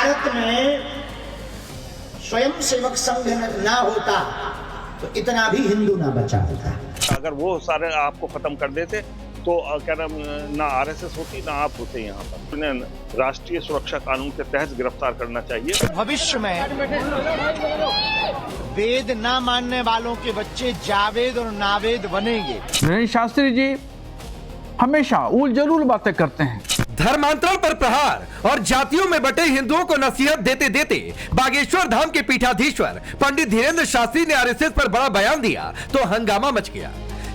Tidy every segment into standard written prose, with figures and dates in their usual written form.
भारत में स्वयं सेवक संघ ना होता तो इतना भी हिंदू ना बचा होता। अगर वो सारे आपको खत्म कर देते तो क्या नाम, ना आरएसएस होती ना आप होते यहाँ पर। उन्हें राष्ट्रीय सुरक्षा कानून के तहत गिरफ्तार करना चाहिए। भविष्य में वेद ना मानने वालों के बच्चे जावेद और नावेद बनेंगे। वीरेंद्र शास्त्री जी हमेशा उल जलूल बातें करते हैं। धर्मांतरण पर प्रहार और जातियों में बटे हिंदुओं को नसीहत देते देते बागेश्वर धाम के पीठाधीश्वर पंडित धीरेन्द्र शास्त्री ने आरएसएस पर बड़ा बयान दिया तो हंगामा मच गया।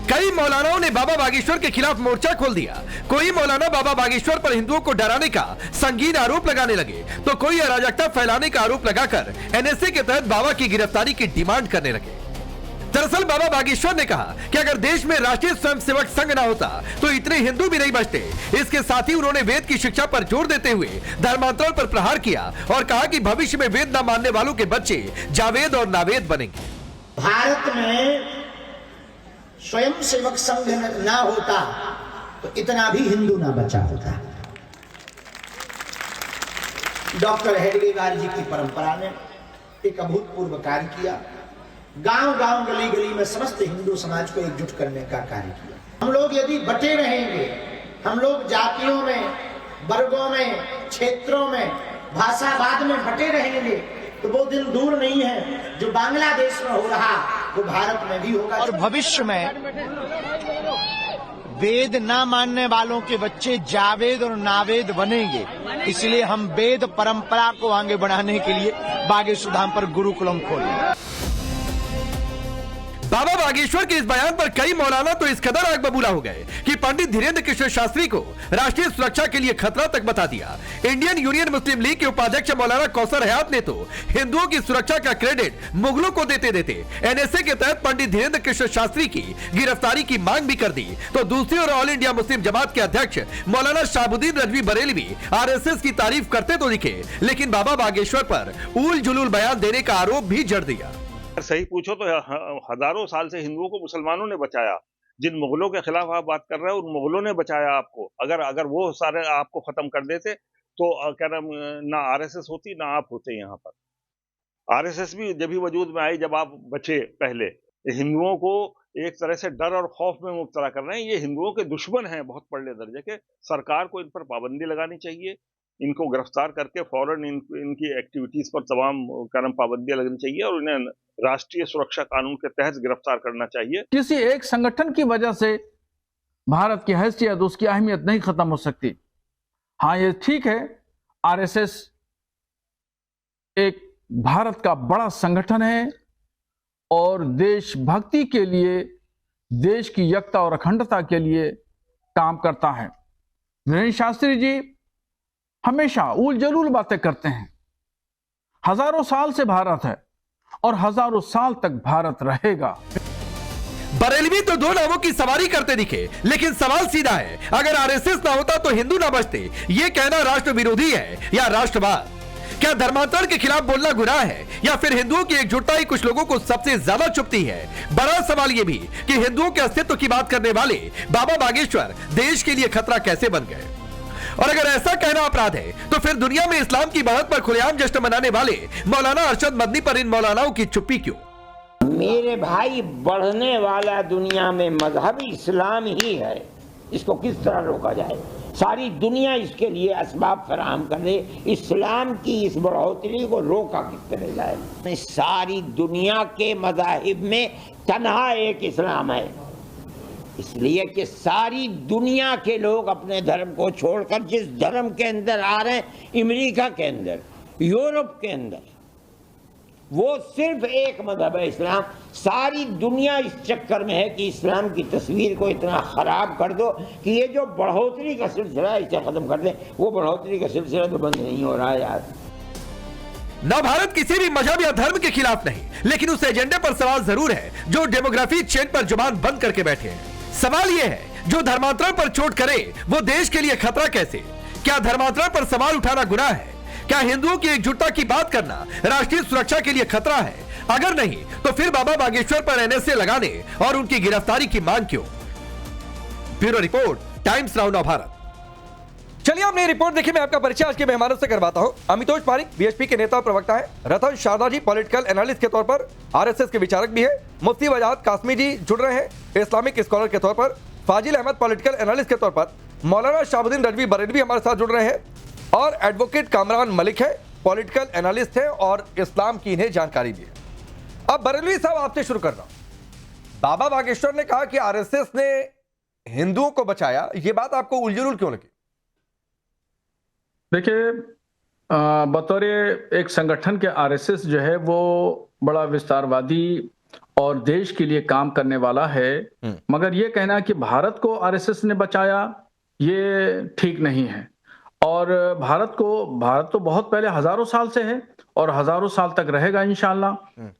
कई मौलानाओं ने बाबा बागेश्वर के खिलाफ मोर्चा खोल दिया। कोई मौलाना बाबा बागेश्वर पर हिंदुओं को डराने का संगीन आरोप लगाने लगे तो कोई अराजकता फैलाने का आरोप लगाकर एनएसए के तहत बाबा की गिरफ्तारी की डिमांड करने लगे। दरअसल बाबा बागेश्वर ने कहा कि अगर देश में राष्ट्रीय स्वयंसेवक संघ ना होता तो इतने हिंदू भी नहीं बचते। इसके साथ ही उन्होंने वेद की शिक्षा पर जोर देते हुए धर्मांतरण पर प्रहार किया और कहा कि भविष्य में वेद न मानने वालों के बच्चे जावेद और नावेद बनेंगे। भारत में स्वयं सेवक संघ ना होता तो इतना भी हिंदू ना बचा होता। डॉक्टर हेडगेवार जी की परंपरा ने एक अभूतपूर्व कार्य किया। गांव गांव गली गली में समस्त हिंदू समाज को एकजुट करने का कार्य किया। हम लोग यदि बटे रहेंगे, हम लोग जातियों में, वर्गों में, क्षेत्रों में, भाषावाद में बटे रहेंगे तो वो दिन दूर नहीं है जो बांग्लादेश में हो रहा वो भारत में भी होगा। और भविष्य में वेद ना मानने वालों के बच्चे जावेद और नावेद बनेंगे। इसलिए हम वेद परंपरा को आगे बढ़ाने के लिए बागेश्वर धाम पर गुरुकुलम खोले। बाबा बागेश्वर के इस बयान पर कई मौलाना तो इस कदर आग बबूला हो गए कि पंडित धीरेन्द्र कृष्ण शास्त्री को राष्ट्रीय सुरक्षा के लिए खतरा तक बता दिया। इंडियन यूनियन मुस्लिम लीग के उपाध्यक्ष मौलाना कौसर हयात ने तो हिंदुओं की सुरक्षा का क्रेडिट मुगलों को देते देते एनएसए के तहत पंडित धीरेन्द्र कृष्ण शास्त्री की गिरफ्तारी की मांग भी कर दी। तो दूसरी ओर ऑल इंडिया मुस्लिम जमात के अध्यक्ष मौलाना शाहबुद्दीन रजवी बरेली भी आरएसएस की तारीफ करते तो दिखे, लेकिन बाबा बागेश्वर पर उल जुलूल बयान देने का आरोप भी जड़ दिया। सही पूछो तो हजारों साल से हिंदुओं को मुसलमानों ने बचाया। जिन मुगलों के खिलाफ आप बात कर रहे हो उन मुगलों ने बचाया आपको। अगर वो सारे आपको खत्म कर देते तो क्या नाम, ना आरएसएस होती ना आप होते यहाँ पर। आरएसएस भी जब ही वजूद में आई जब आप बचे। पहले हिंदुओं को एक तरह से डर और खौफ में मुब्तला कर रहे हैं। ये हिंदुओं के दुश्मन हैं बहुत बड़े दर्जे के। सरकार को इन पर पाबंदी लगानी चाहिए। इनको गिरफ्तार करके फौरन इनकी एक्टिविटीज पर तमाम कर्म पाबंदियां लगनी चाहिए और इन्हें राष्ट्रीय सुरक्षा कानून के तहत गिरफ्तार करना चाहिए। किसी एक संगठन की वजह से भारत की हैसियत, उसकी अहमियत नहीं खत्म हो सकती। हाँ, ये ठीक है, आरएसएस एक भारत का बड़ा संगठन है और देशभक्ति के लिए, देश की एकता और अखंडता के लिए काम करता है। वीरेंद्र शास्त्री जी हमेशा उल जलूल बातें करते हैं। हजारों साल से भारत है और हजारों साल तक भारत रहेगा। बरेलवी तो दो नावों की सवारी करते दिखे, लेकिन सवाल सीधा है, अगर आरएसएस ना होता तो हिंदू ना बचते। ये कहना राष्ट्र विरोधी है या राष्ट्रवाद? क्या धर्मांतरण के खिलाफ बोलना गुनाह है या फिर हिंदुओं की एकजुटता ही कुछ लोगों को सबसे ज्यादा चुभती है? बड़ा सवाल यह भी कि हिंदुओं के अस्तित्व की बात करने वाले बाबा बागेश्वर देश के लिए खतरा कैसे बन गए? और अगर ऐसा कहना अपराध है तो फिर दुनिया में इस्लाम की बढ़त पर खुलेआम जश्न मनाने वाले मौलाना अरशद मदनी पर इन मौलानाओं की चुप्पी क्यों? मेरे भाई, बढ़ने वाला दुनिया में मजहब इस्लाम ही है। इसको किस तरह रोका जाए? सारी दुनिया इसके लिए असबाब फराहम कर दे। इस्लाम की इस बढ़ोतरी को रोका किस तरह जाए? सारी दुनिया के मज़ाहिब में तन्हा एक इस्लाम है, इसलिए कि सारी दुनिया के लोग अपने धर्म को छोड़कर जिस धर्म के अंदर आ रहे हैं, अमेरिका के अंदर, यूरोप के अंदर, वो सिर्फ एक मजहब है इस्लाम। सारी दुनिया इस चक्कर में है कि इस्लाम की तस्वीर को इतना खराब कर दो कि ये जो बढ़ोतरी का सिलसिला है इसे खत्म कर दें। वो बढ़ोतरी का सिलसिला तो बंद नहीं हो रहा है यार। न भारत किसी भी मजहब या धर्म के खिलाफ नहीं, लेकिन उस एजेंडे पर सवाल जरूर है जो डेमोग्राफी चेन पर जुबान बंद करके बैठे हैं। सवाल यह है, जो धर्मांतरण पर चोट करे वो देश के लिए खतरा कैसे? क्या धर्मांतरण पर सवाल उठाना गुनाह है? क्या हिंदुओं की एकजुटता की बात करना राष्ट्रीय सुरक्षा के लिए खतरा है? अगर नहीं तो फिर बाबा बागेश्वर पर एनएसए लगाने और उनकी गिरफ्तारी की मांग क्यों? Bureau report, times now Bharat. चलिए आपने रिपोर्ट देखी, मैं आपका परिचय आज के मेहमानों से करवाता हूं। अमितोष पारिक बीएसपी के नेता और प्रवक्ता हैं। रतन शारदा जी पॉलिटिकल एनालिस्ट के तौर पर आरएसएस के विचारक भी हैं। मुफ्ती वजाहत कासमी जी जुड़ रहे हैं इस्लामिक स्कॉलर के तौर पर। फाजिल अहमद पॉलिटिकल एनालिस्ट के तौर पर। मौलाना शाहबुद्दीन रजवी बरेलवी हमारे साथ जुड़ रहे हैं और एडवोकेट कामरान मलिक है, पॉलिटिकल एनालिस्ट है और इस्लाम की इन्हें जानकारी भी है। अब बरेलवी साहब आपसे शुरू कर रहा हूं। बाबा बागेश्वर ने कहा कि आरएसएस ने हिंदुओं को बचाया, यह बात आपको उलझुल क्यों लगी? देखिए, बतौर एक संगठन के आरएसएस जो है वो बड़ा विस्तारवादी और देश के लिए काम करने वाला है, मगर ये कहना कि भारत को आरएसएस ने बचाया ये ठीक नहीं है। और भारत तो बहुत पहले हजारों साल से है और हजारों साल तक रहेगा इंशाअल्लाह।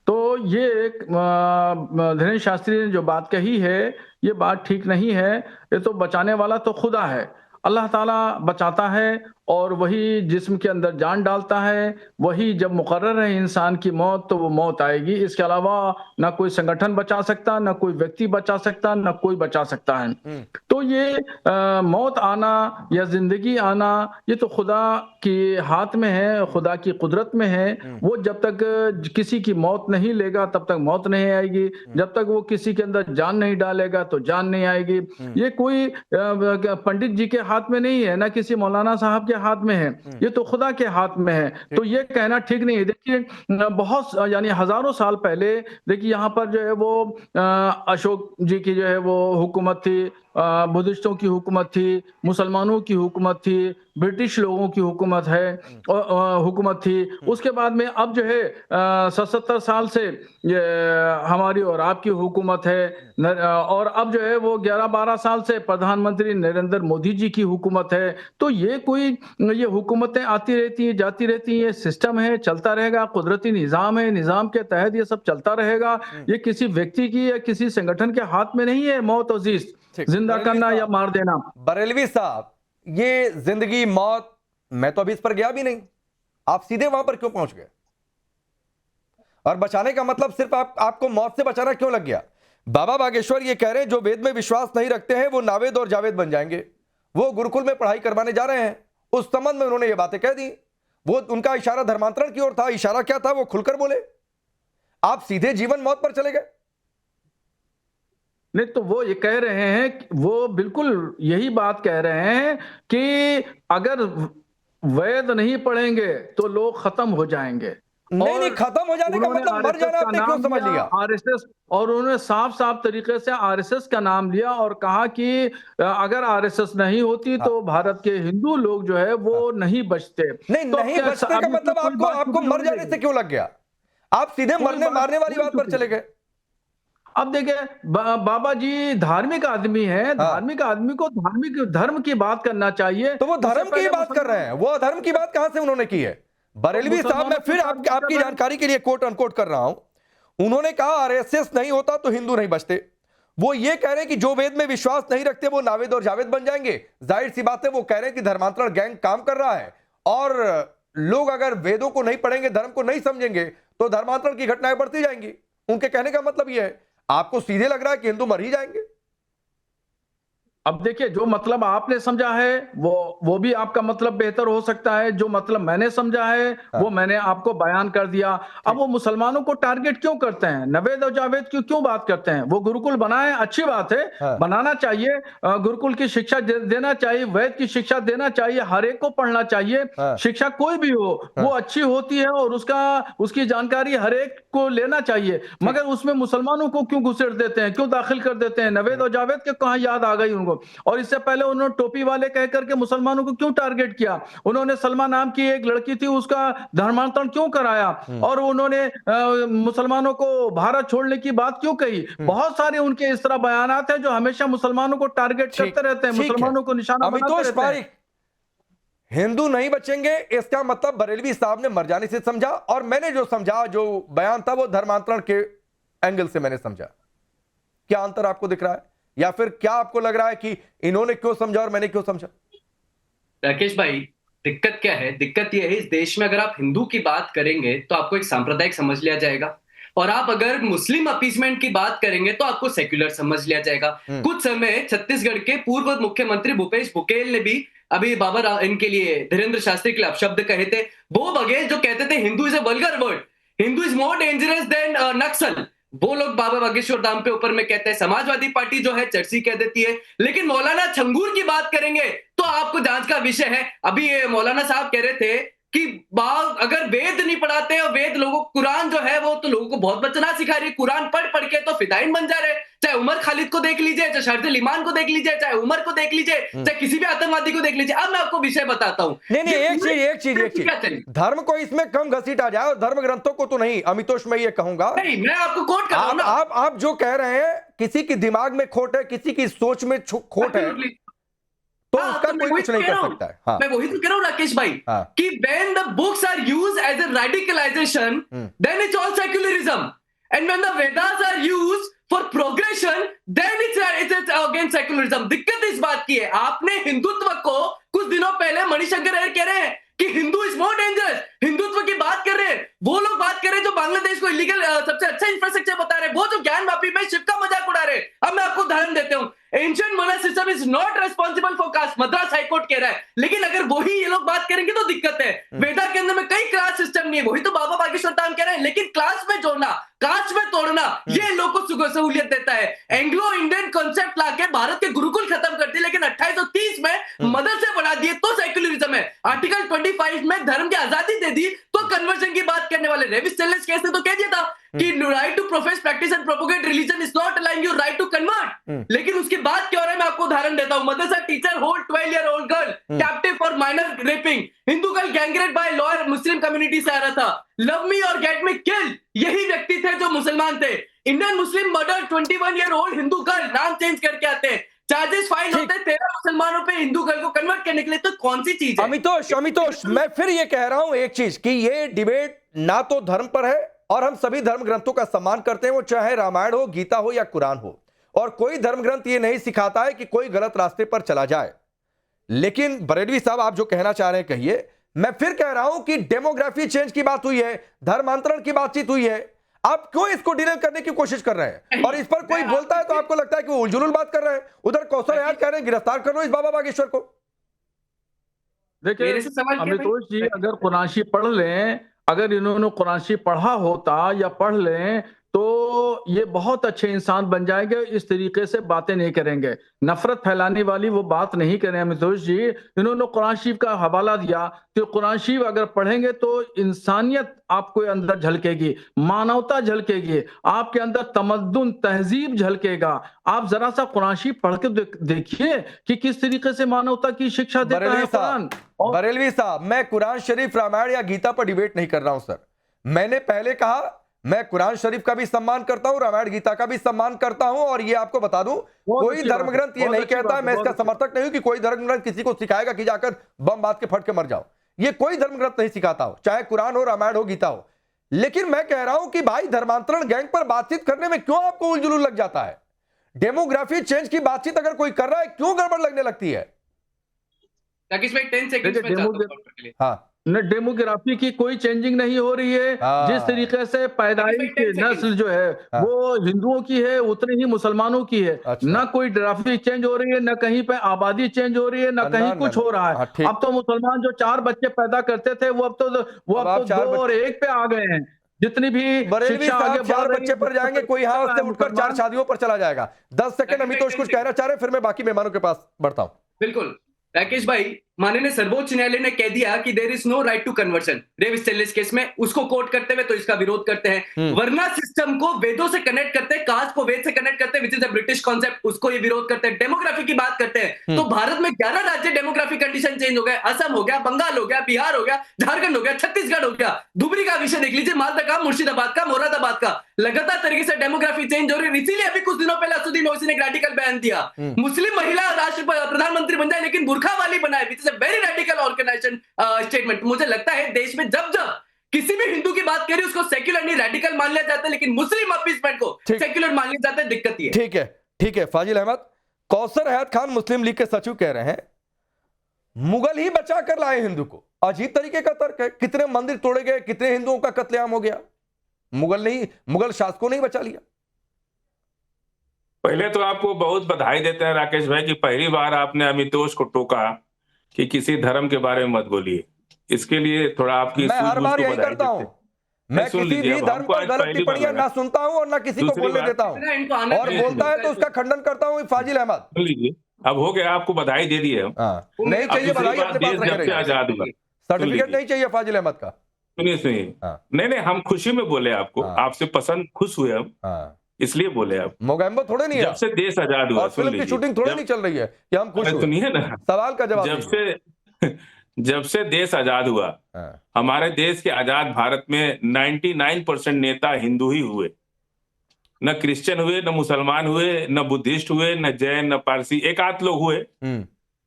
तो ये एक धीरेन्द्र शास्त्री ने जो बात कही है ये बात ठीक नहीं है। ये तो बचाने वाला तो खुदा है, अल्लाह ताला बचाता है और वही जिस्म के अंदर जान डालता है। वही जब मुकर्रर है इंसान की मौत तो वो मौत आएगी। इसके अलावा ना कोई संगठन बचा सकता, ना कोई व्यक्ति बचा सकता, ना कोई बचा सकता है। तो ये मौत आना या जिंदगी आना ये तो खुदा के हाथ में है, खुदा की कुदरत में है। वो जब तक किसी की मौत नहीं लेगा तब तक मौत नहीं आएगी, जब तक वो किसी के अंदर जान नहीं डालेगा तो जान नहीं आएगी। ये कोई पंडित जी के हाथ में नहीं है, ना किसी मौलाना साहब के हाथ में है, ये तो खुदा के हाथ में है। तो ये कहना ठीक नहीं है। देखिए बहुत यानी हजारों साल पहले देखिए यहाँ पर जो है वो अशोक जी की जो है वो हुकूमत थी, बुद्धिस्टों की हुकूमत थी, मुसलमानों की हुकूमत थी, ब्रिटिश लोगों की हुकूमत है हुकूमत थी। उसके बाद में अब जो है 77 साल से ये हमारी और आपकी हुकूमत है और अब जो है वो 11-12 साल से प्रधानमंत्री नरेंद्र मोदी जी की हुकूमत है। तो ये हुकूमतें आती रहती हैं जाती रहती हैं, ये सिस्टम है, चलता रहेगा, कुदरती निज़ाम है, निज़ाम के तहत ये सब चलता रहेगा। ये किसी व्यक्ति की या किसी संगठन के हाथ में नहीं है मौत और जिंदा करना या मार देना। बरेलवी साहब, ये जिंदगी मौत, मैं तो अभी इस पर गया भी नहीं, आप सीधे वहां पर क्यों पहुंच गए? और बचाने का मतलब सिर्फ आपको मौत से बचाना क्यों लग गया? बाबा बागेश्वर ये कह रहे हैं जो वेद में विश्वास नहीं रखते हैं वो नावेद और जावेद बन जाएंगे। वो गुरुकुल में पढ़ाई करवाने जा रहे हैं, उस संबंध में उन्होंने ये बातें कह दी। वो उनका इशारा धर्मांतरण की ओर था। इशारा क्या था वो खुलकर बोले, आप सीधे जीवन मौत पर चले गए। नहीं, तो वो ये कह रहे हैं, वो बिल्कुल यही बात कह रहे हैं कि अगर वेद नहीं पढ़ेंगे तो लोग खत्म हो जाएंगे। नहीं, खत्म हो जाने का मतलब मर जाना आपने क्यों समझ लिया? आरएसएस, और उन्होंने साफ साफ तरीके से आरएसएस का नाम लिया और कहा कि अगर आरएसएस नहीं होती तो भारत के हिंदू लोग जो है वो नहीं बचते। नहीं बचने का मतलब आपको मर जाने से क्यों लग गया? आप सीधे मरने मारने वाली बात पर चले गए। अब देखिए बाबा जी धार्मिक आदमी है, धार्मिक आदमी को धार्मिक धर्म की बात करना चाहिए। तो वो धर्म की बात कर रहे हैं, वो अधर्म की बात कहां से उन्होंने की है? बरेलवी साहब, मैं फिर आपकी जानकारी के लिए कोट अनकोट कर रहा हूं। उन्होंने कहा आरएसएस नहीं होता तो हिंदू नहीं बचते। वो ये कह रहे हैं कि जो वेद में विश्वास नहीं रखते वो नावेद और जावेद बन जाएंगे। जाहिर सी बात है वो कह रहे हैं कि धर्मांतरण गैंग काम कर रहा है और लोग अगर वेदों को नहीं पढ़ेंगे, धर्म को नहीं समझेंगे तो धर्मांतरण की घटनाएं बढ़ती जाएंगी। उनके कहने का मतलब यह है। आपको सीधे लग रहा है कि हिंदू मर ही जाएंगे। अब देखिए, जो मतलब आपने समझा है वो भी आपका मतलब बेहतर हो सकता है। जो मतलब मैंने समझा है वो मैंने आपको बयान कर दिया। अब वो मुसलमानों को टारगेट क्यों करते हैं, नवेद और जावेद की क्यों बात करते हैं? वो गुरुकुल बनाए, अच्छी बात है, बनाना चाहिए, गुरुकुल की शिक्षा देना चाहिए, वैद की शिक्षा देना चाहिए, हर एक को पढ़ना चाहिए। शिक्षा कोई भी हो वो अच्छी होती है और उसकी जानकारी हर एक को लेना चाहिए। मगर उसमें मुसलमानों को क्यों घुसेड़ देते हैं, क्यों दाखिल कर देते हैं? नवेद और जावेद के कहाँ याद आ गई उनको? और इससे पहले उन्होंने टोपी वाले कह करके मुसलमानों को क्यों टारगेट किया? उन्होंने सलमा नाम की एक लड़की थी उसका धर्मांतरण क्यों कराया? और उन्होंने मुसलमानों को भारत छोड़ने की बात क्यों कही? बहुत सारे उनके इस तरह बयानात हैं जो हमेशा मुसलमानों को टारगेट करते रहते हैं, मुसलमानों को निशाना बनाते रहते हैं। हिंदू नहीं बचेंगे इसका मतलब बरेलवी साहब ने मर जाने से समझा और मैंने जो समझा, जो बयान था वो धर्मांतरण के एंगल से मैंने समझा। क्या अंतर आपको दिख रहा है या फिर क्या आपको लग रहा है कि इन्होंने क्यों समझा और मैंने क्यों समझा? राकेश भाई, दिक्कत क्या है? दिक्कत यह है इस देश में अगर आप हिंदू की बात करेंगे तो आपको एक सांप्रदायिक समझ लिया जाएगा और आप अगर मुस्लिम अपीसमेंट की बात करेंगे तो आपको सेक्युलर समझ लिया जाएगा। कुछ समय छत्तीसगढ़ के पूर्व मुख्यमंत्री भूपेश बघेल ने भी अभी बाबर इनके लिए धीरेन्द्र शास्त्री के लिए अपशब्द कहे थे, वो बघेल जो कहते थे Hindu is a vulgar word, Hindu is more dangerous than Naxal, वो लोग बाबा बागेश्वर धाम पे ऊपर में कहते हैं। समाजवादी पार्टी जो है चर्ची कह देती है। लेकिन मौलाना छंगूर की बात करेंगे तो आपको जांच का विषय है। अभी ये मौलाना साहब कह रहे थे कि अगर वेद नहीं पढ़ाते और वेद लोगों कुरान जो है वो तो लोगों को बहुत बचना सिखा रही है, कुरान पढ़ के तो फिदाइन बन जा रहे। चाहे उमर खालिद को देख लीजिए, चाहे शर्जिल ईमान को देख लीजिए, चाहे उमर को देख लीजिए, चाहे किसी भी आतंकवादी को देख लीजिए। अब मैं आपको विषय बताता हूँ। नहीं, एक चीज, धर्म को इसमें कम घसीटा जाए और धर्म ग्रंथों को तो नहीं। अमितोष, मैं ये कहूंगा, नहीं, मैं आपको कोट कर रहा हूं ना। आप जो कह रहे हैं किसी की दिमाग में खोट है, किसी की सोच में खोट है, तो उसका कोई कुछ नहीं कर सकता है। हाँ। मैं वही तो कह रहा हूँ राकेश भाई, कि when the books are used as a radicalization, then it's all secularism, and when the Vedas are used for progression, then it's against secularism। दिक्कत इस बात की है, आपने हिंदुत्व को कुछ दिनों पहले मणिशंकर अय्यर कह रहे हैं कि Hindu is more dangerous, Hindutva की बात कर रहे हैं। वो लोग बात कर रहे हैं जो बांग्लादेश को इलीगल सबसे अच्छा इंफ्रास्ट्रक्चर बता रहे हैं, वो जो ज्ञान वापी में शिव का मजाक उड़ा रहे हैं। अब मैं आपको उदाहरण देता हूं, ancient monas system is not responsible for caste, Madras high court कह रहा है। लेकिन अगर वही ये लोग बात करेंगे तो दिक्कत है। वेदा के अंदर में कई क्लास सिस्टम नहीं है, वही तो बाबा बागेश्वर धाम कह रहे हैं। लेकिन क्लास में जोड़ना, कास्ट में तोड़ना, ये लोग को सहूलियत देता है। एंग्लो इंडियन कॉन्सेप्ट लाके भारत के गुरुकुल खत्म कर दिए, लेकिन 2830 में मदरसे बना दिए तो सेक्युलरिज्म है। आर्टिकल 25 में धर्म की आजादी दे दी तो कन्वर्जन की बात करने वाले रेविस स्टेनलेस केस ने तो कह दिया था कि right to profess practice and propagate religion is not allowing you right to convert. लेकिन उसकी बात क्या हो रहा है, मैं आपको उदाहरण देता हूं। Madrasa teacher hold 12-year-old girl captive for minor raping, Hindu girl gangraped by lawyer, Muslim community से आ रहा था। लव मी और गेट मी किल, यही व्यक्ति थे जो मुसलमान थे। Indian Muslim murder 21-year-old Hindu girl, नाम चेंज करके आते हैं। चार्जेस फाइल होते हैं 13 मुसलमानों पे हिंदू गर्ल को कन्वर्ट करने के लिए। तो कौन सी चीज है? अमितोष, मैं फिर ये कह रहा हूं एक चीज, कि ये डिबेट ना तो धर्म पर है, और हम सभी धर्म ग्रंथों का सम्मान करते हैं, वो चाहे रामायण हो, गीता हो या कुरान हो। और कोई धर्म ग्रंथ ये नहीं सिखाता है कि कोई गलत रास्ते पर चला जाए। लेकिन बरेलवी साहब, आप जो कहना चाह रहे हैं कहिए। मैं फिर कह रहा हूं कि डेमोग्राफी चेंज की बात हुई है, धर्मांतरण की बातचीत हुई है, आप क्यों इसको डिले करने की कोशिश कर रहे हैं? और इस पर कोई बोलता है तो आपको लगता है कि वो उलझुल बात कर रहे हैं। उधर कौशल हयात कह रहे हैं गिरफ्तार कर लो इस बाबा बागेश्वर को। देखिए अमितोष जी, अगर कुरान पढ़ लें, अगर इन्होंने कुरान पढ़ा होता या पढ़ लें तो ये बहुत अच्छे इंसान बन जाएंगे, इस तरीके से बातें नहीं करेंगे, नफरत फैलाने वाली वो बात नहीं करें। अमितोष जी, इन्होंने कुरान शरीफ का हवाला दिया कि कुरान शरीफ अगर पढ़ेंगे तो इंसानियत आपको अंदर झलकेगी, मानवता झलकेगी, आपके अंदर तमद्दुन तहजीब झलकेगा। आप जरा सा कुरान शरीफ पढ़ के देखिए कि किस तरीके से मानवता की शिक्षा देता है कुरान। बरेलवी साहब, मैं कुरान शरीफ, रामायण या गीता पर डिबेट नहीं कर रहा हूं सर। मैंने पहले कहा मैं कुरान शरीफ का भी सम्मान करता हूं, रामायण गीता का भी सम्मान करता हूं। और ये आपको बता दूं, कोई धर्म ग्रंथ ये नहीं कहता है, मैं इसका समर्थक नहीं हूं कि कोई धर्म ग्रंथ किसी को सिखाएगा कि जाकर बम बात के फट के मर जाओ। ये कोई धर्म ग्रंथ नहीं सिखाता हो, चाहे कुरान हो, रामायण हो, गीता हो। लेकिन मैं कह रहा हूं कि भाई, धर्मांतरण गैंग पर बातचीत करने में क्यों आपको उलझुल लग जाता है? डेमोग्राफी चेंज की बातचीत अगर कोई कर रहा है, क्यों गड़बड़ लगने लगती है? राकेश भाई 10 सेकंड्स में चाहता हूं। हाँ, डेमोग्राफी की कोई चेंजिंग नहीं हो रही है। जिस तरीके से पैदाइश की नस्ल जो है वो हिंदुओं की है, उतनी ही मुसलमानों की है। ना कोई डेमोग्राफी चेंज हो रही है, ना कहीं पे आबादी चेंज हो रही है, ना कहीं कुछ हो रहा है। अब तो मुसलमान जो 4 बच्चे पैदा करते थे वो अब तो 2 और 1 पे आ गए हैं। जितनी भी शिक्षा आगे 4 बच्चे पर जाएंगे, कोई यहां से उठकर 4 शादियों पर चला जाएगा। 10 सेकंड अमितोष कुछ कहना चाह रहे हैं, फिर मैं बाकी मेहमानों के पास बढ़ता हूं। बिल्कुल राकेश भाई, माननीय सर्वोच्च न्यायालय ने कह दिया कि there is no right to conversion Rev Stainislaus case में। उसको कोट करते हुए तो इसका विरोध करते हैं। वर्ना सिस्टम को वेदों से कनेक्ट करते हैं, कास्ट को वेद से कनेक्ट करते हैं, विच इज अ ब्रिटिश कॉन्सेप्ट, उसको ये विरोध करते हैं। डेमोग्राफी की बात करते हैं तो भारत में 11 राज्य डेमोग्राफी कंडीशन चेंज हो गए। असम हो गया, बंगाल हो गया, बिहार हो गया, झारखंड हो गया, छत्तीसगढ़ हो गया। धुबरी का विषय देख लीजिए, मालदा का, मुर्शिदाबाद का, मुरादाबाद का, लगातार तरीके से डेमोग्राफी चेंज हो रही है। इसीलिए अभी कुछ दिनों पहले असदुद्दीन ओवैसी ने एक रेडिकल बयान दिया, मुस्लिम महिला राष्ट्र प्रधानमंत्री बन जाए लेकिन बुर्खा वाली बनाए, which is a very radical organisation statement. मुझे लगता है देश में जब जब किसी भी हिंदू की बात करी उसको सेक्युलर नहीं रेडिकल मान लिया जाता है, लेकिन मुस्लिम अपीसमेंट को सेक्युलर मान लिया जाता है। दिक्कत ये है। ठीक है फाजिल अहमद, कौसर हयात खान मुस्लिम लीग के सचिव कह रहे हैं मुगल ही बचा कर लाए हिंदू को। अजीब तरीके का तर्क है। कितने मंदिर तोड़े गए, कितने हिंदुओं का कत्लेआम हो गया, मुगल शासकों ने ही बचा लिया। पहले तो आपको बहुत बधाई देते हैं राकेश भाई कि पहली बार आपने अमितोष को टोका कि किसी धर्म के बारे में मत बोलिए। इसके लिए थोड़ा आपकी मैं हर सूझबूझ बार को यही बधाई करता देते हूं। हैं। मैं सुन किसी लीजिए, भी अब धर्म हमको पर आज गलत पहली बार टिप्पणियां लगा। ना सुनता हूं और ना किसी को दूसरी बोलने बात- देता हूं, ना इनको आने और दीजिए। बोलता है तो उसका खंडन करता हूं फाजिल अहमद। सुन लीजिए, अब हो गया, आपको बधाई दे दी है हम। हाँ, नहीं अब चाहिए दूसरी बधाई, बात, अपने देश पास रखे जब से रहिए। आजाद हुआ, सुन सर्टिफिकेट लीजिए, नहीं चाहिए फाजिल अहमद का। सुनिए। हाँ। नहीं, हम खुशी में बोले आपको, हाँ। आपसे पसंद खुश हुए हम, हाँ, इसलिए बोले आप। मोगैम्बो थोड़े नहीं जब है, से देश आजाद हुआ, और सुन फिल्म की लीजिए, शूटिंग थोड़ी नहीं चल रही है कि हम खुश अरे हुए। सुनिए ना, सवाल का जवाब जब दीजिए। से जब से देश आजाद हुआ, हाँ, हमारे देश के आजाद भारत में 99% नेता हिंदू ही हुए। न क्रिश्चियन हुए, न मुसलमान हुए, न बुद्धिस्ट हुए, न जैन, न पारसी, एक आध लोग हुए।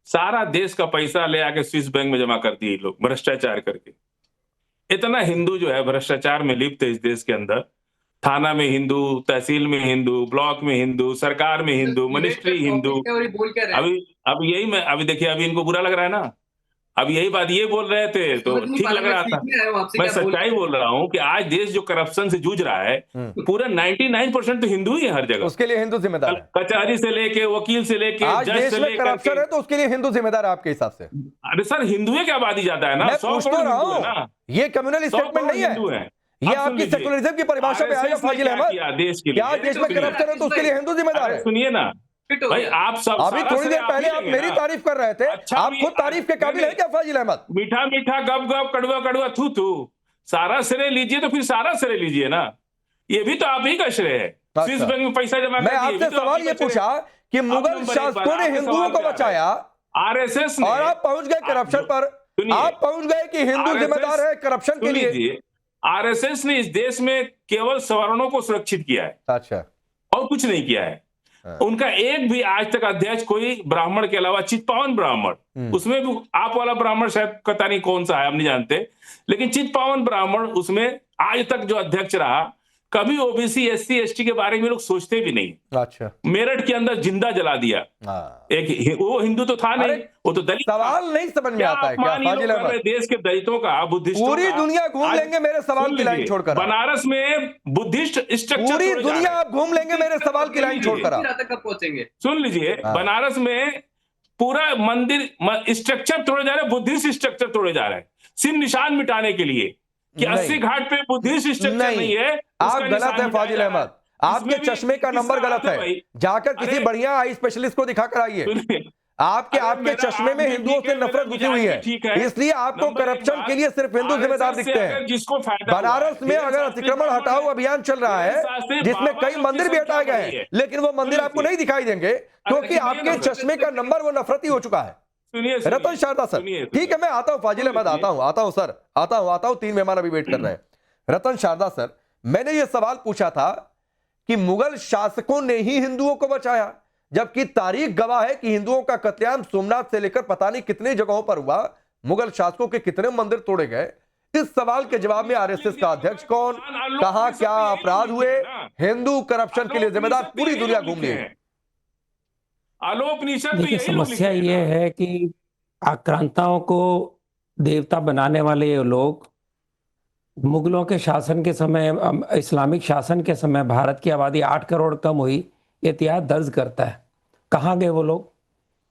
सारा देश का पैसा ले आके स्विस बैंक में जमा कर दिए लोग, भ्रष्टाचार करके। इतना हिंदू जो है भ्रष्टाचार में लिप्त है इस देश के अंदर। थाना में हिंदू, तहसील में हिंदू, ब्लॉक में हिंदू, सरकार में हिंदू, मिनिस्ट्री हिंदू। बोल क्या रहे हैं? अभी यही मैं, अभी देखिए, अभी इनको बुरा लग रहा है ना, अब यही बात ये बोल रहे थे तो समझ नहीं ठीक पा लग रहा था। सीखने आया हूं आपसे, मैं क्या बोल सच्चाई बोल रहा हूँ कि आज देश जो करप्शन से जूझ रहा है, पूरा 99% तो हिंदू ही है हर जगह। उसके लिए हिंदू जिम्मेदार है। कचहरी से लेके, वकील से लेके, आज जज देश से में लेकर करप्शन के। है तो उसके लिए हिंदू जिम्मेदार है आपके हिसाब से? अरे सर, हिंदू की आबादी ज्यादा है ना, मैं 100 पूछ तो करोड़ रहा हिंदू है ना, हूं, ये कम्युनल 100 स्टेटमेंट करोड़ नहीं है, हिंदू है। ये अब सुन आपकी लीजिए, सेकुलरिज्म की परिभाषा में आएगा RSS ने फाजिल क्या अहमद। किया देश के क्या लिए? देश में करप्शन है तो उसके लिए हिंदू जिम्मेदार अरे है? सुनिए ना फिट हो भाई, गया। आप सब अभी सारा थोड़ी श्रेय देर आप पहले ही आप लेंगे मेरी ना। तारीफ कर रहे थे, अच्छा, आप भी- खुद तारीफ के काबिल नहीं, है क्या फाजिल अहमद? मीठा मीठा गप गप कड़वा कड़वा थू थू, सारा श्रेय लीजिए तो फिर सारा श्रेय लीजिए ना, ये भी तो आप ही का श्रेय है। अच्छा। स्विस बैंक में पैसा जमा मैं कर दिए, आपसे भी तो आप सवाल ही ये का श्रेय पूछा है। कि अब मुगल नंबर एक बात, शासकों ने आपके हिंदुओं सवाल को क्या है? बचाया RSS ने, और आप पहुंच गए करप्शन पर। सुनिए, आप पहुंच गए कि हिंदू RSS जिम्मेदार है करप्शन के सुन लिए। लीजिए, RSS ने इस देश में केवल सवर्णों को सुरक्षित किया है अच्छा, और कुछ नहीं किया है। हाँ। उनका एक भी आज तक अध्यक्ष कोई ब्राह्मण के अलावा, चित्पावन ब्राह्मण, उसमें भी आप वाला ब्राह्मण शायद पता नहीं कौन सा है, हम नहीं जानते, लेकिन चित्पावन ब्राह्मण उसमें आज तक जो अध्यक्ष रहा, कभी OBC SC ST के बारे में लोग सोचते भी नहीं। अच्छा, मेरठ के अंदर जिंदा जला दिया हाँ। एक, वो हिंदू तो था अरे, नहीं, वो तो दलित था। सवाल नहीं समझ में क्या आता है क्या अपमान ये लोग फाजिल कर रहे अहमद? हैं देश के दलितों का, बुद्धिस्टों पूरी का। दुनिया घूम आज लेंगे मेरे सवाल सुन की लाइन लीजिए, छोड़कर। बनारस में बुद्धिस्ट स्ट्रक्चर पूरी तोड़े जा दुनिया रहे हैं। आप घूम लेंगे मेरे सवाल की लाइन छोड़कर। फिर तक कब पहुंचेंगे? सुन लीजिए, हाँ। बनारस में पूरा मंदिर स्ट्रक्चर तोड़े जा रहे हैं, बुद्धिस्ट स्ट्रक्चर तोड़े जा रहे हैं, सिर्फ निशान मिटाने के लिए कि नहीं। 80 घाट पे बुद्धिस्ट स्ट्रक्चर नहीं है। आप उसका गलत निशान है मिटाया फाजिल जा रहा है। अहमद, आपके इसमें भी चश्मे का नंबर किसका गलत हाथ है। भाई? जाकर किसी अरे- बढ़िया आई स्पेशलिस्ट को दिखा कर आइए। सुनिए, आपके अरे आपके मेरा चश्मे में आप भी हिंदुओं ठीक से है, मेरा नफरत घुसी हुई मिजाज है, भी ठीक है। इसलिए आपको नंबर एक करप्शन बात, के लिए सिर्फ हिंदू जिम्मेदार RSS से दिखते अगर हैं। जिसको फायदा हुआ है, बनारस में मेरे अगर साथ अतिक्रमण बाबा हटाओ ने- अभियान चल रहा मेरे है साथ से जिसमें बाबा कई की मंदिर भी संख्या हटाए गए बढ़ी हैं, है। लेकिन वो मंदिर आपको नहीं दिखाई देंगे क्योंकि सुनिए आपके ना, चश्मे का नंबर वो नफरती हो चुका है। सुनिए रतन शारदा सर, सुनिए, ठीक है, मैं आता हूं फाजिल अहमद, आता हूं सर, आता हूं, 3 मेहमान अभी वेट कर रहे हैं। रतन शारदा सर, मैंने ये सवाल पूछा था कि मुगल शासकों ने ही हिंदुओं को बचाया, जबकि तारीख गवाह है कि हिंदुओं का कत्लेआम सोमनाथ से लेकर पता नहीं कितनी जगहों पर हुआ, मुगल शासकों के कितने मंदिर तोड़े गए। इस सवाल के जवाब में RSS का अध्यक्ष कौन, कहां क्या अपराध हुए, हिंदू करप्शन के लिए जिम्मेदार पूरी दुनिया घूम ली है। आलोपनिषद देखिए, समस्या ये है कि आक्रांताओं को देवता बनाने वाले ये लोग मुगलों के शासन के समय, इस्लामिक शासन के समय भारत की आबादी 8 करोड़ कम हुई, इतिहास दर्ज करता है। कहाँ गए वो लोग?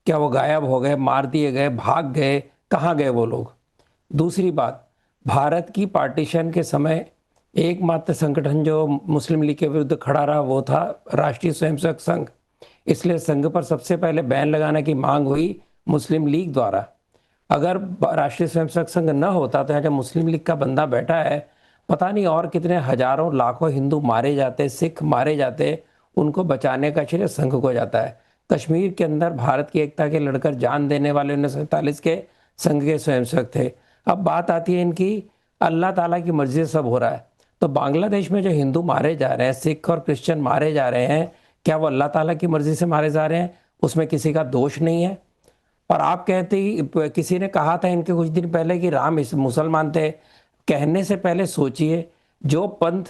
क्या वो गायब हो गए, मार दिए गए, भाग गए? कहाँ गए वो लोग? दूसरी बात, भारत की पार्टीशन के समय एकमात्र संगठन जो मुस्लिम लीग के विरुद्ध खड़ा रहा वो था राष्ट्रीय स्वयंसेवक संघ। इसलिए संघ पर सबसे पहले बैन लगाने की मांग हुई मुस्लिम लीग द्वारा। अगर राष्ट्रीय स्वयंसेवक संघ न होता तो यहाँ जब मुस्लिम लीग का बंदा बैठा है, पता नहीं और कितने हजारों लाखों हिंदू मारे जाते, सिख मारे जाते, उनको बचाने का श्रेय संघ को जाता है। कश्मीर के अंदर भारत की एकता के लड़कर जान देने वाले 1947 के संघ के स्वयंसेवक थे। अब बात आती है इनकी, अल्लाह ताला की मर्जी से सब हो रहा है। तो बांग्लादेश में जो हिंदू मारे जा रहे हैं, सिख और क्रिश्चियन मारे जा रहे हैं, क्या वो अल्लाह ताला की मर्जी से मारे जा रहे हैं? उसमें किसी का दोष नहीं है। और आप कहते, किसी ने कहा था इनके कुछ दिन पहले कि राम इस मुसलमान थे। कहने से पहले सोचिए, जो पंथ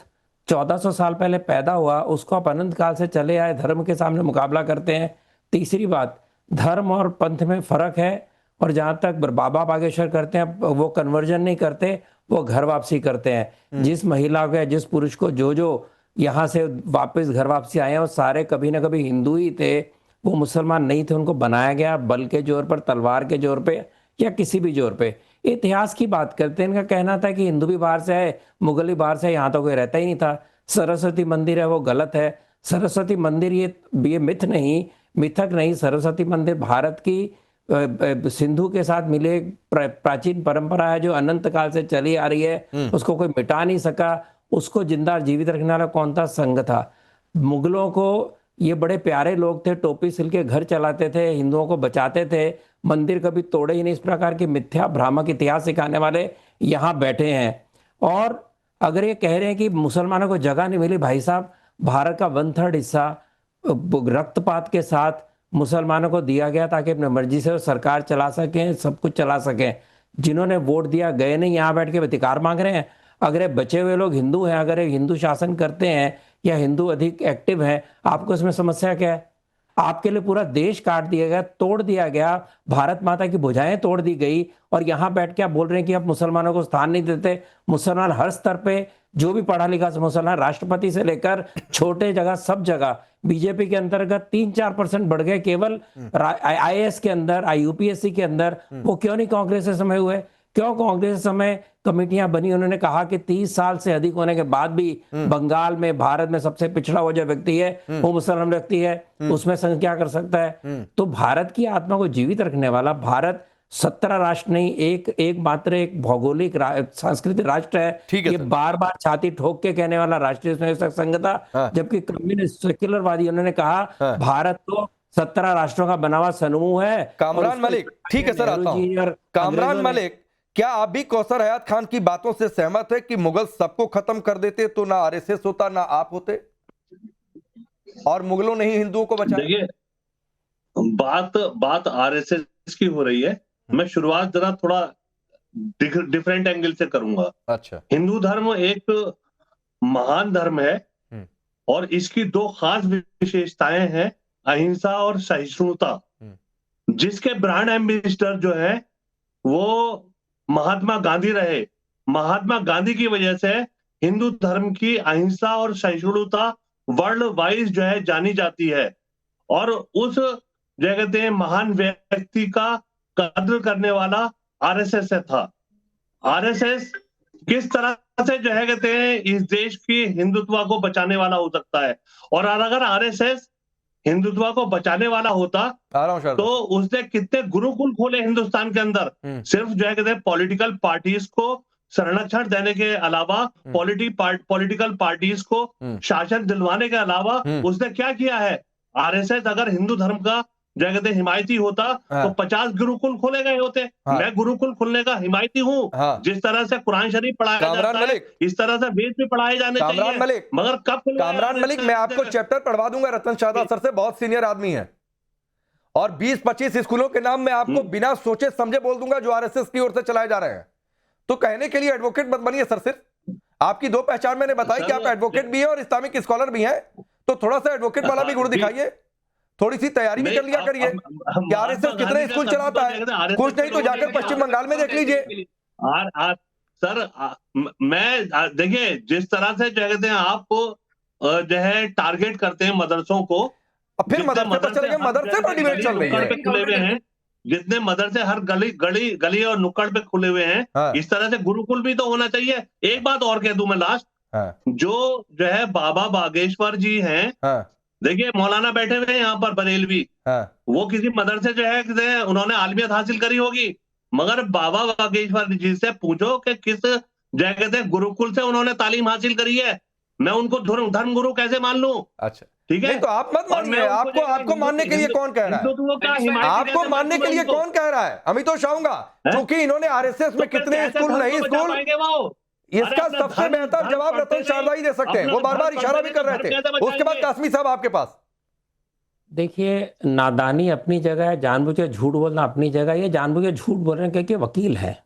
1400 साल पहले पैदा हुआ उसको आप अनंत काल से चले आए धर्म के सामने मुकाबला करते हैं। तीसरी बात, धर्म और पंथ में फर्क है। और जहाँ तक बाबा बागेश्वर करते हैं, वो कन्वर्जन नहीं करते, वो घर वापसी करते हैं। जिस महिला को, जिस पुरुष को जो यहाँ से वापस घर वापसी आए हैं, वो सारे कभी ना कभी हिंदू ही थे, वो मुसलमान नहीं थे। उनको बनाया गया बल के जोर पर, तलवार के जोर पे, या किसी भी जोर पे इतिहास की बात करते हैं। इनका कहना था कि हिंदू भी बाहर से है, मुगल भी बाहर से है, यहाँ तो कोई रहता ही नहीं था। सरस्वती मंदिर है वो गलत है। सरस्वती मंदिर ये मिथ नहीं, मिथक नहीं। सरस्वती मंदिर भारत की सिंधु के साथ मिले प्राचीन परंपरा है जो अनंत काल से चली आ रही है, उसको कोई मिटा नहीं सका। उसको जिंदा जीवित रखने वाला कौन था? संघ था। मुगलों को ये बड़े प्यारे लोग थे, टोपी सिल के घर चलाते थे, हिंदुओं को बचाते थे, मंदिर कभी तोड़े ही नहीं। इस प्रकार की मिथ्या भ्रामक इतिहास सिखाने वाले यहाँ बैठे हैं। और अगर ये कह रहे हैं कि मुसलमानों को जगह नहीं मिली, भाई साहब भारत का 1/3 हिस्सा रक्तपात के साथ मुसलमानों को दिया गया ताकि अपनी मर्जी से वो सरकार चला सकें, सब कुछ चला सकें। जिन्होंने वोट दिया गए नहीं, यहाँ बैठ के अधिकार मांग रहे हैं। अगर ये बचे हुए लोग हिंदू हैं, अगर ये हिंदू शासन करते हैं या हिंदू अधिक एक्टिव हैं, आपको इसमें समस्या क्या है? आपके लिए पूरा देश काट दिया गया, तोड़ दिया गया, भारत माता की भुजाएं तोड़ दी गई, और यहाँ बैठ के आप बोल रहे हैं कि आप मुसलमानों को स्थान नहीं देते। मुसलमान हर स्तर पे, जो भी पढ़ा लिखा मुसलमान, राष्ट्रपति से लेकर छोटे जगह सब जगह बीजेपी के अंतर्गत 3-4% बढ़ गए केवल IAS के अंदर, UPSC के अंदर। वो क्यों नहीं कांग्रेस के समय हुए? क्यों कांग्रेस के समय कमेटियां बनी? उन्होंने कहा कि 30 साल से अधिक होने के बाद भी बंगाल में, भारत में सबसे पिछड़ा हुआ जो व्यक्ति है वो मुसलमान व्यक्ति है, उसमें संघ क्या कर सकता है? तो भारत की आत्मा को जीवित रखने वाला, भारत 17 राष्ट्र नहीं, एक मात्र एक भौगोलिक सांस्कृतिक राष्ट्र है। ये बार बार छाती ठोक के कहने वाला राष्ट्रीय स्वयंसेवक संघ था, जबकि कम्युनिस्ट सेक्युलरवादी उन्होंने कहा भारत तो 17 राष्ट्रों का बना हुआ समूह है। कामरान मलिक, ठीक है सर, आता हूं। कामरान मलिक, क्या आप भी कौसर हयात खान की बातों से सहमत है कि मुगल सबको खत्म कर देते तो ना RSS होता, ना आप होते, और मुगलों ने ही हिंदुओं को बचाया? देखिए, बात RSS की हो रही है। मैं शुरुआत जरा थोड़ा डिफरेंट एंगल से करूंगा। अच्छा। हिंदू धर्म एक महान धर्म है और इसकी 2 खास विशेषताएं हैं, अहिंसा और सहिष्णुता। जिसके ब्रांड एम्बेसडर जो है वो महात्मा गांधी रहे। महात्मा गांधी की वजह से हिंदू धर्म की अहिंसा और सहिष्णुता वर्ल्ड वाइज जो है जानी जाती है, और उस जो कहते हैं महान व्यक्ति का कद्र करने वाला RSS था। RSS किस तरह से जो है कहते हैं इस देश की हिंदुत्व को बचाने वाला हो सकता है, और अगर RSS हिंदुत्व को बचाने वाला होता तो उसने कितने गुरुकुल खोले हिंदुस्तान के अंदर, सिर्फ जो है कहते हैं पॉलिटिकल पार्टीज को संरक्षण देने के अलावा, पॉलिटिकल पार्टीज को शासन दिलवाने के अलावा उसने क्या किया है? RSS अगर हिंदू धर्म का जो कहते हैं हिमायती होता तो 50 गुरुकुल खोले गए होते। मैं गुरुकुल खोलने का हिमायती हूँ। जिस तरह से कुरान शरीफ पढ़ाया जाता है इस तरह से वेद भी पढ़ाए जाने चाहिए। मगर कब? कामरान मलिक, मैं आपको चैप्टर पढ़वा दूंगा रतन शारदा सर से, बहुत सीनियर आदमी है, और 20-25 स्कूलों के नाम मैं आपको बिना सोचे समझे बोल दूंगा जो RSS की ओर से चलाए जा रहे हैं। तो कहने के लिए एडवोकेट मत बनिए सर। सिर्फ आपकी 2 पहचान मैंने बताई कि आप एडवोकेट भी हैं और इस्लामिक स्कॉलर भी हैं, तो थोड़ा सा एडवोकेट वाला भी गुण दिखाइए, थोड़ी सी तैयारी भी कर लिया करिए। कि RSS कितने स्कूल चलाता है, कुछ नहीं तो जाकर पश्चिम बंगाल में देख लीजिए। सर मैं देखिए, जिस तरह से जो कहते हैं आपको जो है टारगेट करते हैं मदरसों को, फिर मदरसे पर डिबेट चल रही है। खुले हुए हैं जितने मदरसे हर गली और नुक्कड़ पे खुले हुए हैं, इस तरह से गुरुकुल भी तो होना चाहिए। एक बात और कह दूं मैं लास्ट, जो है बाबा बागेश्वर जी हैं, देखिए मौलाना बैठे हुए हैं यहाँ पर बरेलवी, वो किसी मदरसे जो है उन्होंने आलिमियत हासिल करी होगी, मगर बाबा बागेश्वर जी से पूछो कि किस जगह गुरुकुल से उन्होंने तालीम हासिल करी है, मैं उनको धर्म गुरु कैसे मान लूं? अच्छा ठीक है, नहीं तो आप मत मानिए। आपको मानने के लिए कौन कह रहा है? आपको मानने के लिए कौन कह रहा है? अमितोष चाहूंगा, क्योंकि इन्होंने RSS में कितने स्कूल नहीं स्कूल, इसका सबसे बेहतर जवाब रतन शारदा ही दे सकते हैं। वो बार बार इशारा भी कर रहे थे। उसके बाद कासमी साहब आपके पास। देखिए, नादानी अपनी जगह है, जानबूझ के झूठ बोलना अपनी जगह। ये जानबूझ के झूठ बोल रहे हैं क्योंकि वकील है।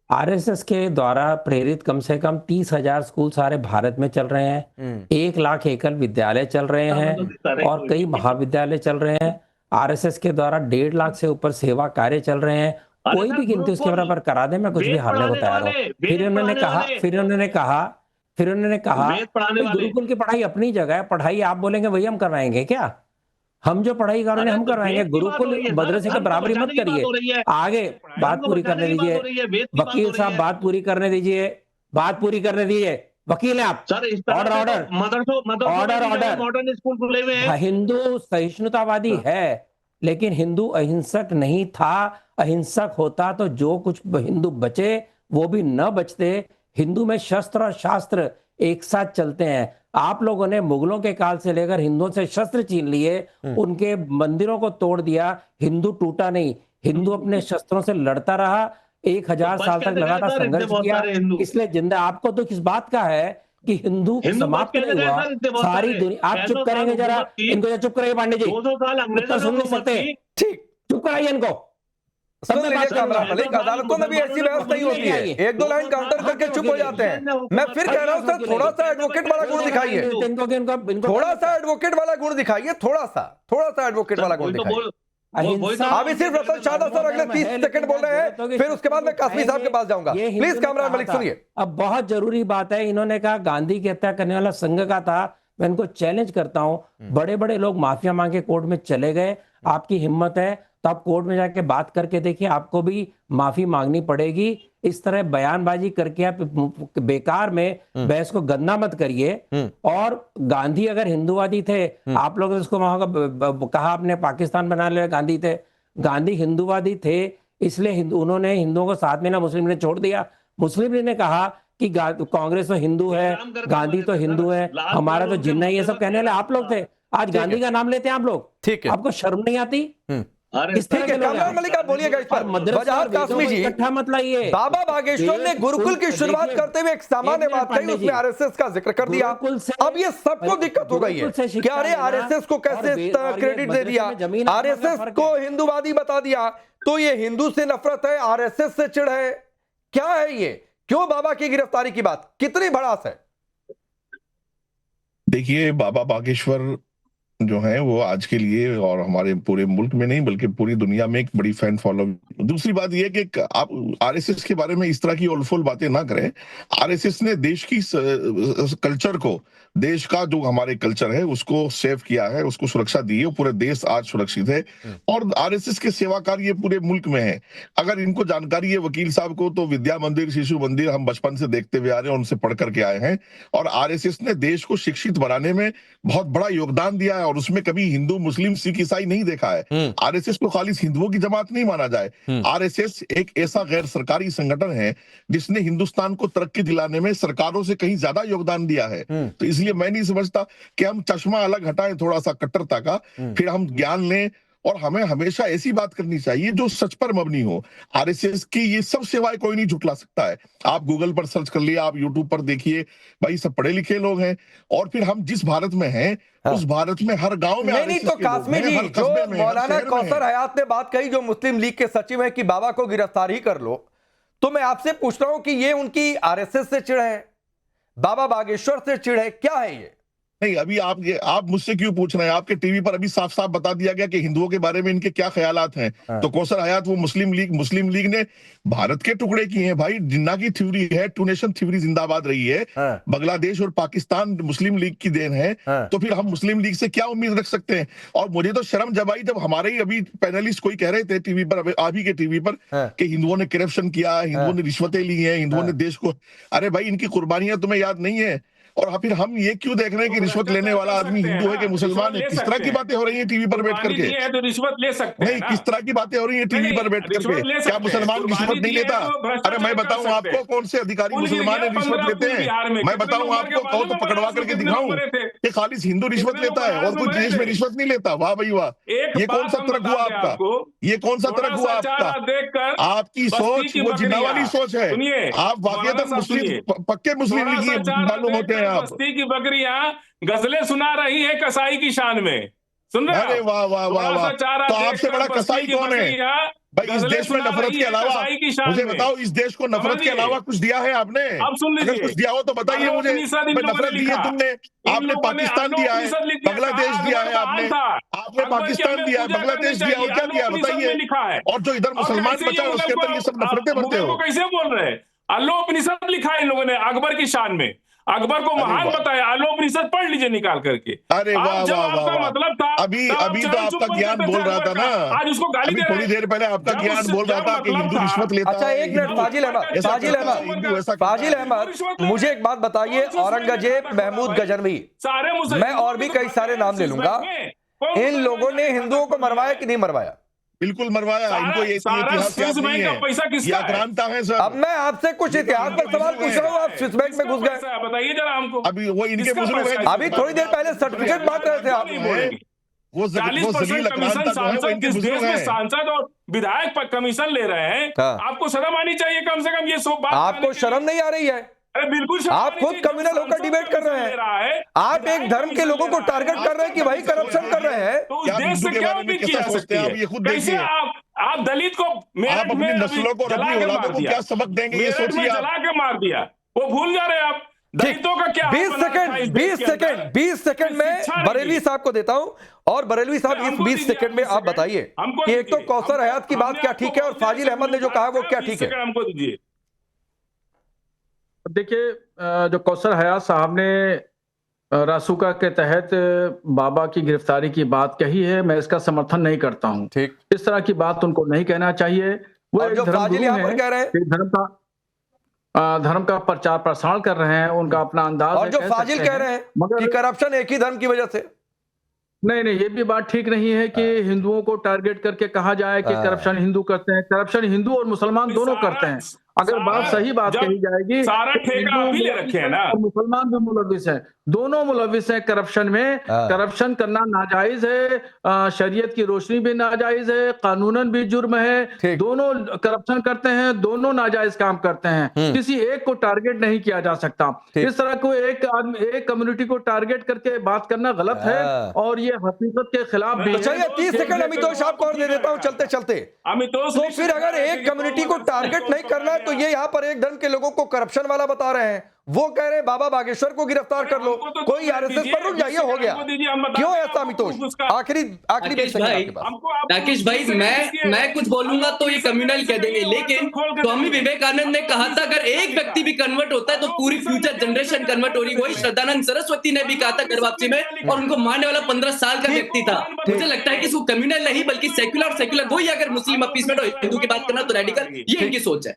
RSS के द्वारा प्रेरित कम से कम 30,000 स्कूल सारे भारत में चल रहे हैं, 1 लाख एकल विद्यालय चल रहे हैं और कई महाविद्यालय चल रहे हैं। RSS के द्वारा 1.5 लाख से ऊपर सेवा कार्य चल रहे हैं। कोई भी गिनती उसके बराबर करा दे, मैं कुछ भी हारने को तैयार हूँ। फिर उन्होंने कहा गुरुकुल की पढ़ाई अपनी जगह है, पढ़ाई आप बोलेंगे वही हम करवाएंगे क्या? हम जो पढ़ाई कर रहे हैं हम करवाएंगे, गुरुकुल मदरसे के बराबरी मत करिए। आगे बात पूरी करने दीजिए, वकील साहब बात पूरी करने दीजिए, बात पूरी करने दीजिए। वकील हैं आप, order order order. Modern school खुले हुए हैं। हिंदू सहिष्णुतावादी है, लेकिन हिंदू अहिंसक नहीं था। अहिंसक होता तो जो कुछ हिंदू बचे वो भी न बचते। हिंदू में शस्त्र और शास्त्र एक साथ चलते हैं। आप लोगों ने मुगलों के काल से लेकर हिंदुओं से शस्त्र छीन लिए, उनके मंदिरों को तोड़ दिया, हिंदू टूटा नहीं। हिंदू अपने शस्त्रों से लड़ता रहा, 1000 साल तक लगातार संघर्ष किया, इसलिए जिंदा। आपको तो किस बात का है कि हिंदू समाप्त नहीं हुआ, सारी दुनिया। आप चुप करेंगे जरा, इनको चुप करेंगे पांडे जी, उत्तर सुन नहीं सकते। ठीक, चुप कराइए इनको। सुन लीजिए कामरान मलिक, अदालतों में भी ऐसी बहस नहीं होती है, एक दो लाइन काउंटर करके चुप हो जाते हैं। मैं फिर कह रहा हूं सर, थोड़ा सा एडवोकेट वाला गुण दिखाइए, थोड़ा सा एडवोकेट वाला गुण दिखाइए, थोड़ा सा एडवोकेट वाला गुण दिखाइए। अभी सिर्फ रतन शाह सर अगले 30 सेकंड बोल रहे हैं, फिर उसके बाद मैं कासमी साहब के पास जाऊंगा। प्लीज कामरान मलिक सुनिए। अब बहुत जरूरी बात है, इन्होंने कहा गांधी की हत्या करने वाला संघ का था। मैं इनको चैलेंज करता हूं, बड़े बड़े लोग माफिया मांग के कोर्ट में चले गए, आपकी हिम्मत है तो आप कोर्ट में जाके बात करके देखिए, आपको भी माफी मांगनी पड़ेगी। इस तरह बयानबाजी करके आप बेकार में बहस को गंदा मत करिए। और गांधी अगर हिंदूवादी थे, आप लोग उसको वहां कहा आपने पाकिस्तान बना लिया, गांधी थे, गांधी हिंदूवादी थे, इसलिए उन्होंने हिंदुओं को साथ में ना मुस्लिम ने छोड़ दिया। मुस्लिम लीग ने कहा कि कांग्रेस तो हिंदू है, गांधी तो हिंदू है, हमारा तो जिन्ना ही, ये सब कहने वाले आप लोग थे। आज गांधी का नाम लेते हैं आप लोग, ठीक है, आपको शर्म नहीं आती? ठीक है कामरान मलिक, आप बोलिएगा इस पर। वजाहत कासमी जी, मत लाइए। बाबा बागेश्वर ने गुरुकुल की शुरुआत करते हुए एक सामान्य बात कही, उसमें आरएसएस का जिक्र कर दिया। अब ये सबको दिक्कत हो गई है कि अरे आरएसएस को कैसे क्रेडिट दे दिया, आरएसएस को हिंदूवादी बता दिया, तो ये हिंदू से नफरत है, आरएसएस से चिढ़ है, क्या है ये? क्यों बाबा की गिरफ्तारी की बात, कितनी भड़ास है? देखिए, बाबा बागेश्वर जो है वो आज के लिए और हमारे पूरे मुल्क में नहीं बल्कि पूरी दुनिया में एक बड़ी फैन फॉलो। दूसरी बात यह कि आप आरएसएस के बारे में इस तरह की ओलफोल बातें ना करें। आरएसएस ने देश की कल्चर को, देश का जो हमारे कल्चर है उसको सेव किया है, उसको सुरक्षा दी है, पूरे देश आज सुरक्षित है और आरएसएस के सेवाकार ये पूरे मुल्क में है। अगर इनको जानकारी है वकील साहब को, तो विद्या मंदिर, शिशु मंदिर हम बचपन से देखते हुए आ रहे हैं, उनसे पढ़ करके आए हैं और आरएसएस ने देश को शिक्षित बनाने में बहुत बड़ा योगदान दिया है और उसमें कभी हिंदू, मुस्लिम, सिख, ईसाई नहीं देखा है। आरएसएस को खाली हिंदुओं की जमात नहीं माना जाए। आरएसएस एक ऐसा गैर सरकारी संगठन है जिसने हिंदुस्तान को तरक्की दिलाने में सरकारों से कहीं ज्यादा योगदान दिया है। तो इसलिए मैं नहीं समझता कि हम चश्मा अलग हटाएं थोड़ा सा कट्टरता का, फिर हम ज्ञान लें और हमें हमेशा ऐसी बात करनी चाहिए जो सच पर मबनी हो। आरएसएस की ये सब सेवाएं कोई नहीं झुटला सकता है। आप गूगल पर सर्च कर लिए, आप यूट्यूब पर देखिए, भाई सब पढ़े लिखे लोग हैं। और फिर हम जिस भारत में हैं उस भारत में हर गांव में नहीं तो कासमी जी, जो मौलाना कौसर हयात ने बात कही, जो मुस्लिम लीग के सचिव है कि बाबा को गिरफ्तार ही कर लो, तो मैं आपसे पूछ रहा हूं कि ये उनकी आरएसएस से चिढ़ है, बाबा बागेश्वर से चिढ़ है, क्या है ये? नहीं, अभी आप मुझसे क्यों पूछ रहे हैं? आपके टीवी पर अभी साफ साफ बता दिया गया कि हिंदुओं के बारे में इनके क्या ख्यालात हैं। तो कौसर हयात वो मुस्लिम लीग ने भारत के टुकड़े किए हैं भाई। जिन्ना की थ्योरी है, टू नेशन थ्योरी जिंदाबाद रही है। बांग्लादेश और पाकिस्तान मुस्लिम लीग की देन है, तो फिर हम मुस्लिम लीग से क्या उम्मीद रख सकते हैं? और मुझे तो शर्म जब आई जब हमारे ही अभी पैनलिस्ट कोई कह रहे थे टीवी पर, आप ही के टीवी पर, कि हिंदुओं ने करप्शन किया, हिंदुओं ने रिश्वतें ली हैं, हिंदुओं ने देश को, अरे भाई इनकी कुर्बानियां तुम्हें याद नहीं है? और फिर हम ये क्यों देख रहे हैं कि रिश्वत लेने वाला आदमी हिंदू है कि मुसलमान है? किस तरह की बातें हो रही हैं टीवी पर बैठ करके? तो रिश्वत ले सकते हैं। नहीं, किस तरह की बातें हो रही हैं टीवी पर बैठ करके? क्या मुसलमान रिश्वत नहीं लेता? अरे मैं बताऊं आपको कौन से अधिकारी मुसलमान है रिश्वत लेते हैं? मैं बताऊं आपको, कहो तो पकड़वा करके दिखाऊं कि खाली हिंदू रिश्वत लेता है और कोई देश में रिश्वत नहीं लेता? वाह भाई वाह, ये कौन सा तर्क हुआ आपका? ये कौन सा तर्क हुआ आपका? आपकी सोच वो जिन्ना वाली सोच है। आप वाकई मुस्लिम, पक्के मुस्लिम लीग मालूम होते हैं आप। गजलें सुना रही है कसाई की शान में, सुन रहे? अरे वाह वाह वाह वाह, तो आपसे बड़ा कसाई कौन है भाई इस देश में? नफरत के अलावा मुझे बताओ, इस देश को नफरत के अलावा कुछ दिया है आपने? अब सुन लीजिए, अगर कुछ दिया हो तो बताइए मुझे। नफरत दी है तुमने, आपने पाकिस्तान दिया है, बांग्लादेश दिया है, आपने पाकिस्तान दिया है, बांग्लादेश दिया, और क्या दिया बताइए? और जो इधर मुसलमान बचा है उसके अंदर ये सब नफरतें भरते हो? कैसे बोल रहे हैं? अल्लाह उपनिषद लिखा है इन लोगों ने अकबर की शान में। अकबर को महान बताया, आलोपनिषद पढ़ लीजिए निकाल करके। अरे वाह जब वाह आपका वाह, मतलब था, अभी तब अभी चरण तो आपका चुप ज्ञान करते बोल थे रहा था अकबर ना, का। आज उसको गाली अभी दे रहे थोड़ी हैं। देर पहले आपका जब ज्ञान उस- बोल रहा जब था कि मतलब हिंदू था- रिश्वत लेता अच्छा, है, एक मिनट, हिंदू फाजिल अहमद, ऐसा फाजिल करता है, अहमद, हिंदू ऐसा करता फाजिल है। अहमद, मुझे एक बात बताइए, औरंगजेब, महमूद गजनवी, सारे मैं और भी कई सारे नाम ले लूंगा, इन लोगों ने हिंदुओं को मरवाया कि नहीं मरवाया? बिल्कुल मरवाया। इनको ये सारा इतिहास याद स्विस नहीं बैंक का है, पैसा ये किसका है? आक्रांता है सर। अब मैं आपसे कुछ इतिहास पर सवाल पूछ रहा हूँ, आप स्विस बैंक में घुस गए। पैसा है? बताइए जरा हमको। अभी वो इनके किसका बुजुर्ग पैसा हैं, है? अभी थोड़ी देर पहले सर्टिफिकेट बांट रहे थे आप। नहीं बोलेंगे। वो 40% जलील कमीशन आक्रांता जो है वो सांसद, इनके जिस देश बुजुर्ग में हैं। सांसद और विधायक पर कमीशन ले रहे हैं, हाँ। आपको शर्म आनी चाहिए कम से कम ये सब बात। आपको शर्म नहीं आ रही है? अरे बिल्कुल शर्म आप आनी खुद चाहिए। कम्युनल होकर सांसद डिबेट कर रहे कमीशन ले रहा हैं, है, आप विधायक एक धर्म के लोगों को कमीशन ले टारगेट रहा कर रहे हैं कि भाई करप्शन कर रहे हैं। तो उस क्या आप देश हिंदू से के क्या बारे में उम्मीद की कैसा जा सोचते सकती हैं? है? आप ये खुद कैसे देखिए। आप दलित को मेरठ आप अपनी में नस्लों को, जला अपनी के औलादों मार को दिया। क्या सबक देंगे, ये मेरठ में सोचिए आप। जला के मार दिया, वो भूल जा रहे हैं आप। दलितों का क्या 20 सेकंड 20 सेकंड में बरेलवी साहब को देता हूं, और बरेलवी साहब इस 20 सेकंड में आप बताइए कि एक तो कौसर हयात की बात क्या ठीक है और फाजिल अहमद ने जो कहा वो क्या ठीक है? हमको दीजिए। देखिए, जो कौसर हयात साहब ने रासुका के तहत बाबा की गिरफ्तारी की बात कही है, मैं इसका समर्थन नहीं करता हूं। ठीक, इस तरह की बात उनको नहीं कहना चाहिए। वो और एक जो फाजिल धर्मगुरु यहाँ पर हैं, कह रहे हैं, एक धर्म का प्रचार प्रसार कर रहे हैं, उनका अपना अंदाज और है, जो कह फाजिल सकते कह हैं। रहे हैं मगर कि करप्शन एक ही धर्म की वजह से। नहीं, ये भी बात ठीक नहीं है कि हिंदुओं को टारगेट करके कहा जाए कि करप्शन हिंदू करते हैं। करप्शन हिंदू और मुसलमान दोनों करते हैं। अगर बात सही बात जब कही जाएगी, सारा तो ठेका हिंदू आप ही ले मुलविस रखे हैं हैं ना। और मुसलमान भी मुलविस हैं, दोनों मुलविस हैं करप्शन में। करप्शन करना नाजायज है, शरीयत की रोशनी भी नाजायज है, कानूनन भी जुर्म है। दोनों करप्शन करते हैं, दोनों नाजायज काम करते हैं, किसी एक को टारगेट नहीं किया जा सकता। इस तरह को एक कम्युनिटी को टारगेट करके बात करना गलत है और ये हकीकत के खिलाफ भी है। चलिए 30 सेकंड अमितोष आपको और दे देता हूं चलते चलते। अमितोष तो फिर अगर एक कम्युनिटी को टारगेट नहीं करना है तो ये यहाँ पर एक धर्म के लोगों को करप्शन वाला बता रहे हैं। वो कह रहे हैं बाबा बागेश्वर को गिरफ्तार कर लो, कोई आरएसएस पर रुक जाइए, हो गया। क्यों ऐसा अमितोष? आखिरी राकेश भाई, मैं कुछ बोलूंगा तो ये कम्युनल कह देंगे, लेकिन स्वामी विवेकानंद ने कहा था अगर एक व्यक्ति भी कन्वर्ट होता है तो पूरी फ्यूचर जनरेशन कन्वर्ट हो रही। वही श्रद्धानंद सरस्वती ने भी कहा था घर वापसी में, और उनको मारने वाला 15 साल का व्यक्ति था। मुझे लगता है कि इसको कम्युनल नहीं बल्कि सेक्युलर वही, अगर मुस्लिम अपीसमेंट और हिंदू की बात करना तो रेडिकल, ये इनकी सोच है।